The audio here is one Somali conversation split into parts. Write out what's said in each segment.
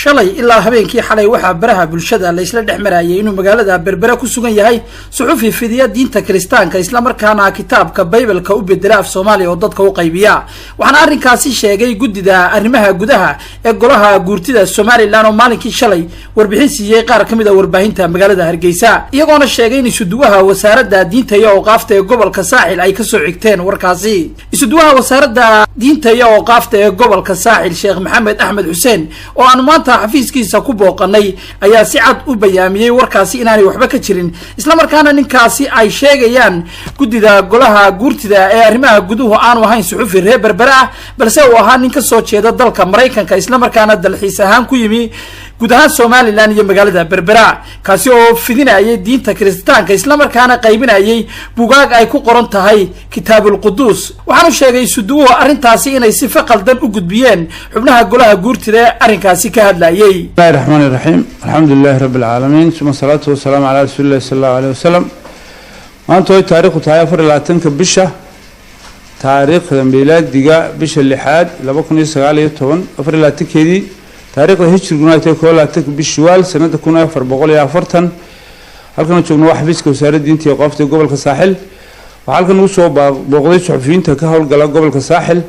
shalay ilaa habeenkii xalay waxaa baraha bulshada la isla dhexmarayay inuu magaalada Berbera ku sugan yahay suxufi fidiya diinta Kiristaanka isla markaana kitaabka Bible-ka u bedela af Soomaali oo dadka u qaybiya waxaan arrinkaasi sheegay gudida arrimaha gudaha ee golaha guurtida Soomaaliland oo maalinkii shalay warbixin siiyay qaar kamid ah warbaahinta magaalada Hargeysa iyagoona sheegay in isuduwaha wasaaradda diinta iyo awqaafta ee gobolka Saaxil ay ka soo xigteen warkaasi isuduwaha wasaaradda diinta iyo awqaafta ee gobolka Saaxil Sheekh Maxamed Axmed Xuseen oo aan maanta xafiiskiisa ku booqanay ayaa si cad u bayaamiyay warkaasi inaanay waxba ka jirin isla markaana ninkaasi ay sheegayaan gudida golaha guurtida ee arrimaha guduhu aanu ahayn suxufi reer Berbera balse uu ahaa nin ka soo jeeda dalka Mareykanka isla markaana dalxiis ahaan ku yimi gudaha Soomaaliland iyo magaalada Berbera kaasi oo fidinayay diinta Kiristaanka isla markaana qaybinayay buugaag ay ku qoran tahay Kitaabul Quduus waxaanu sheegay suduwo arrintaasi inay si qaldan u gudbiyeen xubnaha golaha guurtida arrinkaasi ka hadlayay Bismillahir Rahmanir Rahim Alhamdulillah Rabbil Alamin suma salatu wassalamu ala Rasulillah sallallahu alayhi wasallam maanta way taariikhdu tahay 24 bisha taariikhda miilaadiga bisha 6 2019 24keedii taariikhda hijriguna ay tahay 12 bishwaal sanada 1440 halkan joogno wax xafiiska wasaaradda diinta iyo awqaafta gobolka Saaxil waxa halkan uu soo booqday suxufiyiinta ka howlgala gobolka Saaxil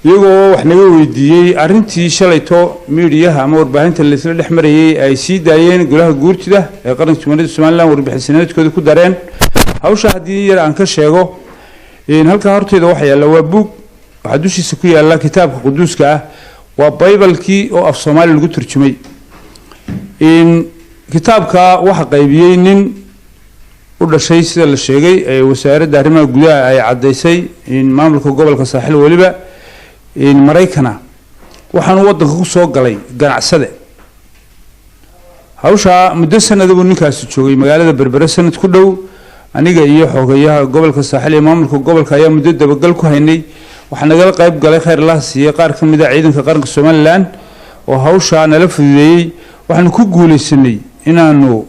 iyagoo wax naga weydiiyay arrintii shalayto miidiyaha ama warbaahinta la isla dhexmarayay ay sii daayeen golaha guurtida ee qaranka Jamhuuriyadda Soomaaliland warbixinadkooda ku dareen hawsha hadii yar aan ka sheego in halka horteeda waxa yaala waa buug waxa dushiisa ku yaala kitaabka quduuska ah waa Bible-kii oo af Soomaali lagu turjumay in kitaabka waxa qaybiyay nin u dhashay sida la sheegay ee wasaaradda arrimaha gudaha ay cadeysay in maamulka gobolka Saaxil waliba in Mareykana waxaan wadanka ku soo galay ganacsade hawsha muddo sanad uu ninkaas joogay magaalada Berbera sanad ku dhow aniga iyo xogayaha gobolka Saaxil ee maamulka gobolka ayaa muddo dabagal ku haynay waxaan naga qayb galay khayr Allah siiyay qaar kamid ah ciidanka qaranka Soomaaliland oo hawsha nala fududeeyay waxaan ku guuleysanay inaanu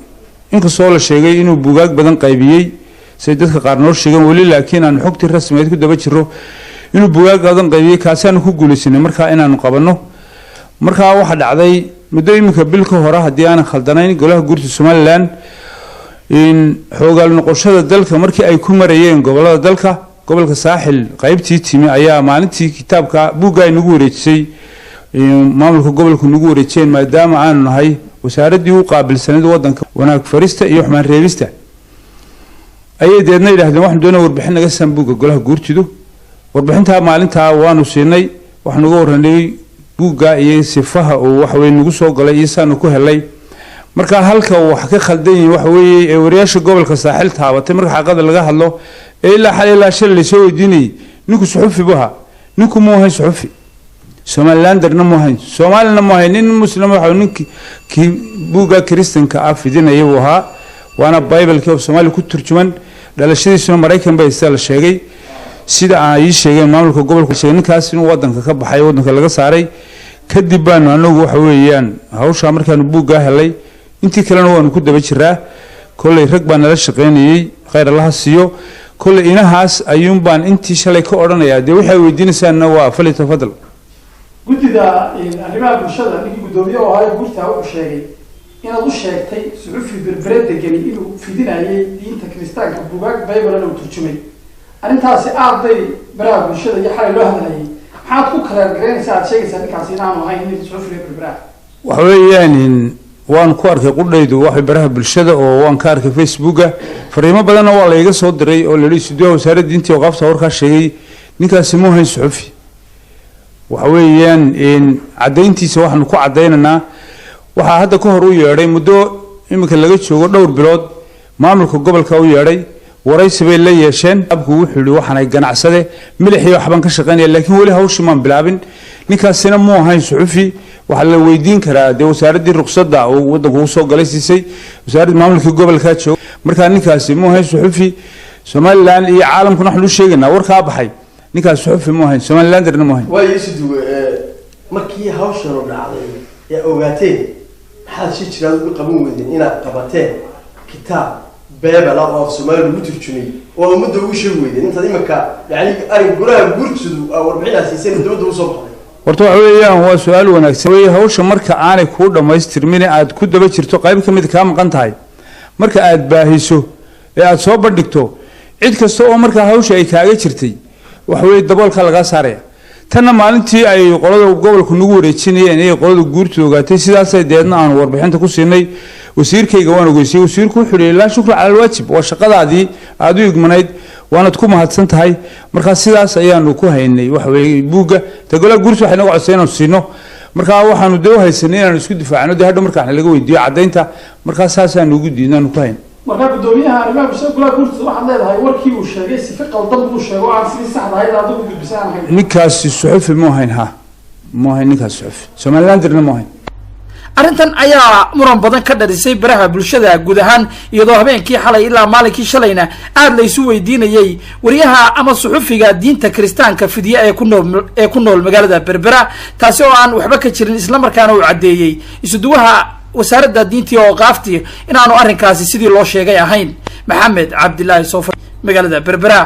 inkastoo la sheegay inuu buugaag badan qaybiyay say dadka qaar noo sheegan wali laakiin aan xogti rasmiyeed ku daba jiro inuu buugaag badan qaybiyay kaasaan ku guuleysanay marka inaanu qabanno marka waxa dhacday muddo imika bil ka hor hadii aan khaldanayn golaha guurtida Soomaaliland in xoogaal noqoshada dalka markii ay ku marayeen gobolada dalka gobolka Saaxil qaybtii timi ayaa maalintii kitaabka buuga ay nagu wareejisay maamulka gobolka nagu wareejeen maadaama aanu nahay wasaaradii u qaabilsanayd wadanka wanaag farista iyo xumaan reebista ayay deedna yiraahdeen waxaan doonaa warbixin naga san buuga golaha guurtidu warbixinta maalinta waanu siinay waxaan uga waranay buuga iyo sifaha oo wax weyn nagu soo galay iyo saan ku helay marka halka wax ka khaldan yahay wax weeye wariyaasha gobolka Saaxil taabatay marka xaqada laga hadlo ilaa xal ilaa shil la soo weydiinay ninku suxufi baha ninku ma ahay suxufi Somalilanderna ma ahay Soomaalina ma ahay nin muslim waxa ninki ki buuga Kiristaanka afidinaya waha waana Bible-ka oo Soomaali ku turjuman dhalashadiisuna Mareykan bay la sheegay sida ay sheegeen maamulka gobolka ninkaas inuu wadanka ka baxay wadanka laga saaray kadib baan anagu waxa weeyaan hawsha markaan buuga helay intii kalena waan ku daba jiraa kulay rag baan la shaqeynayay khayr Allah siiyo kulay inahaas ayuun baan intii shalay ka oranayaa de waxay weydiinaysaana waa fali tafadal gudida arrimaha bulshada ninkii gudoomiye oo ay gurta u sheegay inaad u sheegtay suxufi Berbera degan inuu fidinayay diinta Kiristaanka buugaag Bible-na uu turjumay arrintaasi aaday baraha bulshada iyo xalay loo hadlayay maxaad ku kala gareynaysaa sheegaysaa ninkaasi inaanu ahayn nin suxufi Berbera waxa weeyaan waan ku arkay qudhaydu wax baraha bulshada oo waan ka arkay Facebook fariimo badan oo la iga soo diray oo la leeyahay wasaaradda diinta iyo awqaafta warka sheegay ninkaasi ma ahayn suxufi waxa weeyaan in cadeyntiisa waxaan ku cadeynanaa waxa hadda ka hor u yeeray muddo imika laga joogo dhowr bilood maamulka gobolka u yeeray waraysi bay la yeesheen abku wuxuu yiri waxaan ay ganacsade milixii waxban ka shaqeynaya laakiin wali hawshii ma bilaabin ninkaasina ma ahayn suxufi waxa la weydiin karaa de wasaaradii ruqsadda oo wadanka soo galay siisay wasaaradda maamulka gobolka joog marka ninkaasi ma ahayn suxufi Soomaaliland iyo caalamkuna waxa uu sheeganaa warka baxay ninkaas suxufi ma ahayn Somalilanderna ma ahayn way isudu markii hawshan u dhacday ee ogaateen maxaa si jira ugu qaban weydeen inaad qabateen kitaab Bible oo Soomaali lagu turjumay oo ummadda ugu sheeg weydeen inta imika yani arin golaha guurtidu warbixinaasi si dawladda u soo baxday horta waxa weeyaan waa su'aal wanaagsan way hawsha marka aanay ku dhamaystirmin aad ku daba jirto qayb kamid ka maqan tahay marka aad baahiso ee aad soo bandhigto cid kasta oo marka hawsha ay kaaga jirtay wax weey daboolka laga saaraya tanna maalintii ay qolada gobolku nagu wareejinayeen ee qolada guurtu ogaatay sidaas ay deedna aan warbixinta ku siinay wasiirkayga waan ogeysay wasiirku wuxuu leeyahay la shukr cala waajib waa shaqadaadii aad u igmanayd waana ku mahadsan tahay marka sidaas ayaanu ku haynay wax weey buuga tagala guurtu waxay nagu codsanayeen siino marka waxaanu dee u haysanay inaan isku difaacno dee hadda markaan laga weydiiyo cadaynta marka saasaan ugu diidnaan ku hayn marka gudoomiyaha arrimaha bulshada kula guurtu waxaad leedahay warkii uu sheegay si qaldan uu sheego aan si sax ahayd aad ugu gudbisaan ahayd ninkaasi suxufi ma hayn ha ma hayn ninkaas suxufi Somaliland-na ma hayn arrintan ayaa muran badan ka dharisay baraha bulshada guud ahaan iyadoo habeenkii xalay ilaa maalinkii shalayna aad la isu weydiinayay wariyaha ama suxufiga diinta kristaanka fidiya ee ku nool magaalada Berbera taasi oo aan waxba ka jirin isla markaana uu cadeeyay isuduwaha wasaaradda diinta oo qaafti inaanu arrinkaasi sidii loo sheegay ahayn maxamed cabdilaahi soofar magaalada Berbera.